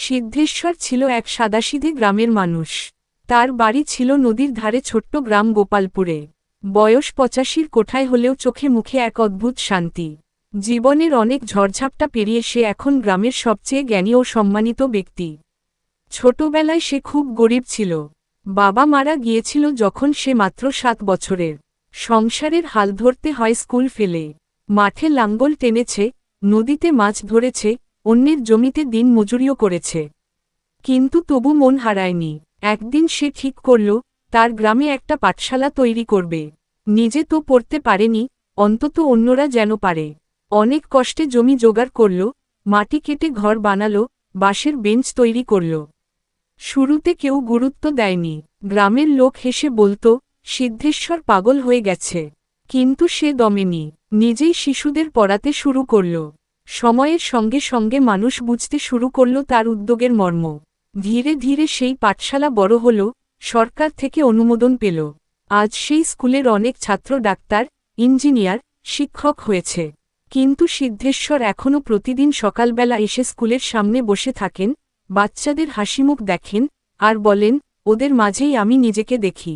সিদ্ধেশ্বর ছিল এক সাদাসিধে গ্রামের মানুষ। তার বাড়ি ছিল নদীর ধারে ছোট্ট গ্রাম গোপালপুরে। বয়স ৮৫-র কোঠায় হলেও চোখে মুখে এক অদ্ভুত শান্তি। জীবনের অনেক ঝড়ঝাপটা পেরিয়ে সে এখন গ্রামের সবচেয়ে জ্ঞানী ও সম্মানিত ব্যক্তি। ছোটবেলায় সে খুব গরিব ছিল। বাবা মারা গিয়েছিল যখন সে মাত্র ৭ বছরের। সংসারের হাল ধরতে হয় স্কুল ফেলে। মাঠে লাঙ্গল টেনেছে, নদীতে মাছ ধরেছে, অন্যের জমিতে দিন মজুরিও করেছে। কিন্তু তবু মন হারায়নি। একদিন সে ঠিক করল, তার গ্রামে একটা পাঠশালা তৈরি করবে। নিজে তো পড়তে পারেনি, অন্তত অন্যরা যেন পারে। অনেক কষ্টে জমি জোগাড় করল, মাটি কেটে ঘর বানালো, বাঁশের বেঞ্চ তৈরি করল। শুরুতে কেউ গুরুত্ব দেয়নি। গ্রামের লোক হেসে বলতো, সিদ্ধেশ্বর পাগল হয়ে গেছে। কিন্তু সে দমেনি। নিজেই শিশুদের পড়াতে শুরু করল। সময়ের সঙ্গে সঙ্গে মানুষ বুঝতে শুরু করল তার উদ্যোগের মর্ম। ধীরে ধীরে সেই পাঠশালা বড় হল, সরকার থেকে অনুমোদন পেল। আজ সেই স্কুলের অনেক ছাত্র ডাক্তার, ইঞ্জিনিয়ার, শিক্ষক হয়েছে। কিন্তু সিদ্ধেশ্বর এখনও প্রতিদিন সকালবেলা এসে স্কুলের সামনে বসে থাকেন, বাচ্চাদের হাসিমুখ দেখেন, আর বলেন, ওদের মাঝেই আমি নিজেকে দেখি।